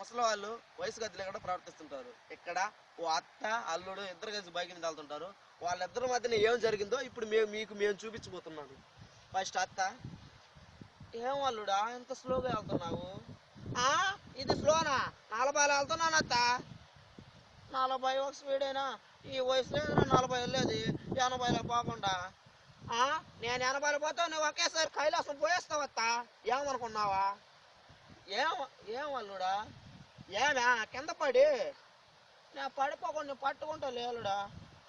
ముసలి వాళ్ళు వయసు గదిలో కూడా ప్రవర్తిస్తుంటారు. ఇక్కడ ఓ అత్త అల్లుడు ఇద్దరు కలిసి బైక్ మీద వెళ్తుంటారు. వాళ్ళిద్దరి మధ్యన ఏం జరిగిందో ఇప్పుడు మేము చూపించబోతున్నాను. ఫస్ట్ అత్త, ఏం అల్లుడా ఇంత స్లోగా వెళ్తున్నావు? ఇది స్లోనా? 40 వెళ్తున్నాను అత్త. 40 ఒక స్పీడేనా? ఈ వయసులో 40 వెళ్ళేది 80లో పోకుండా. నేను 80 పోతా, నువ్వు ఒకేసారి కైలాసం పోయేస్తావత్తా. ఏమనుకున్నావా? ఏం అల్లుడా? ఏమే కింద పడి? నేను పడిపోకుండా నేను పట్టుకుంటా లేలుడా.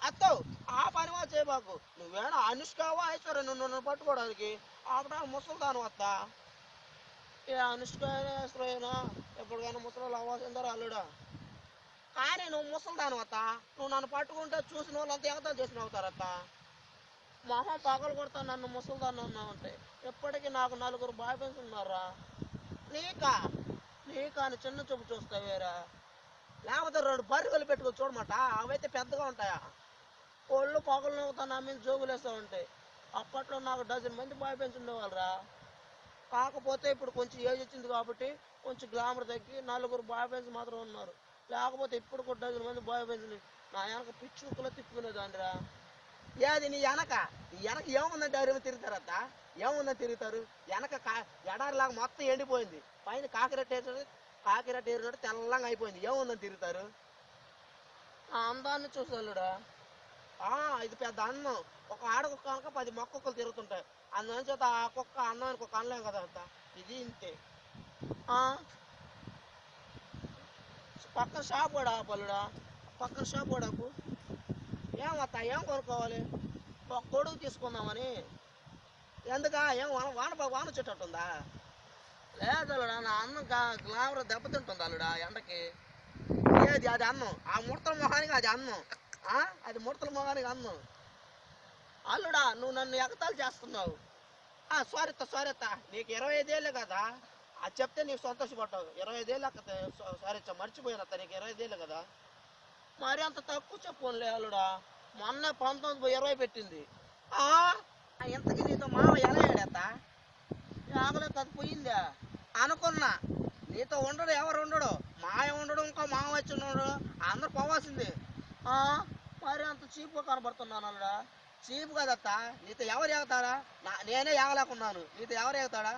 అత్తో ఆ పని వా చేయబాకు. నువ్వేనా అనుష్కావా ఐశ్వర్య నన్ను పట్టుకోవడానికి? ఆపడానికి ముసలిదాను అత్తా. ఏ అనుష్క ఐశ్వర్యనా ఎప్పటికైనా ముసలి అవ్వాల్సిందారా అల్లుడా. కానీ నువ్వు ముసలిదాను అత్త. నువ్వు నన్ను పట్టుకుంటే చూసిన వాళ్ళంతా ఎగతాలు చేసిన అవుతారత్త. మొహం పగలు కొడతా నన్ను ముసలిదాన్ని అన్నావు అంటే. ఎప్పటికీ నాకు 4 బాయ్ ఫ్రెండ్స్ ఉన్నారా? నీకా అని చిన్న చూపు చూస్తావేరా? లేకపోతే 2 బర్రెలు పెట్టుకొని చూడమాట. అవైతే పెద్దగా ఉంటాయా? ఒళ్ళు పగలు నవ్వుతా నా మీద జోగులు వేస్తూ ఉంటాయి. అప్పట్లో నాకు 12 మంది బాయ్ ఫ్రెండ్స్ ఉండేవాళ్ళరా. కాకపోతే ఇప్పుడు కొంచెం ఏజ్ వచ్చింది కాబట్టి కొంచెం గ్లామర్ తగ్గి 4 బాయ్ ఫ్రెండ్స్ మాత్రం ఉన్నారు. లేకపోతే ఇప్పుడు కూడా 12 మంది బాయ్ ఫ్రెండ్స్ని నా వెనక పిచ్చి ముక్కలో తిప్పుకునేదాన్నిరా. ఏది నీ వెనక ఏముందంటే ఎవరేమో తిరుగుతారత్త? ఏముందని తిరుగుతారు? వెనక ఎడారిలాగా మొత్తం ఎండిపోయింది. పైన కాకిరెట్ ఏరినట్టు తెల్లంగా అయిపోయింది. ఏముందని తిరుగుతారు? ఆ అందాన్ని చూసాలుడా. ఇది పెద్ద అందం. ఒక ఆడకుక్క కనుక 10 మొక్కలు తిరుగుతుంటాయి. అందువల్ల చేత ఆ కుక్క అందానికి ఒక అనలేం కదా అంత. ఇది ఇంతే. పక్కన షాప్ కూడా ఆపలుడా. పక్కన షాప్ కూడా ఆపు. ఏమత్తా ఏం కొనుక్కోవాలి? ఒక గొడుగు తీసుకుందామని. ఎందుకా? ఏం వాన వచ్చేటట్టుందా? లేదలుడా, నా అన్నం గ్లామర్ దెబ్బతింటుంది అల్లుడా ఎండకి. ఏది అది అన్నం? ఆ ముడతల మొహానికి అది అన్నం. అది ముడతల మొహానికి అన్నం. అల్లుడా నువ్వు నన్ను ఎగతాలు చేస్తున్నావు. సారీ అత్త, నీకు 25 ఏళ్ళే కదా. అది చెప్తే నీకు సంతోషపడ్డావు. 25 ఏళ్ళు అక్క. సారీ మర్చిపోయానత్త, నీకు 25 ఏళ్ళే కదా. మరి అంత తక్కువ చెప్పుకోలే అల్లుడా. మొన్న 1920 పెట్టింది. ఇంతకీ నీతో మామ ఎలా ఏడేత్తా? ఆగలే అది పోయిందా అనుకున్నా. నీతో ఉండడు, ఎవరు ఉండడు. మాయ ఉండడు, ఇంకో మామ వచ్చి ఉండడు. అందరు పోవాల్సిందే. మరి అంత చీప్గా కనబడుతున్నాను అల్లుడా. చీప్ కదత్తా. నీతో ఎవరు ఎగతాడా? నేనే ఎగలేకున్నాను. నీతో ఎవరు ఎగతాడా?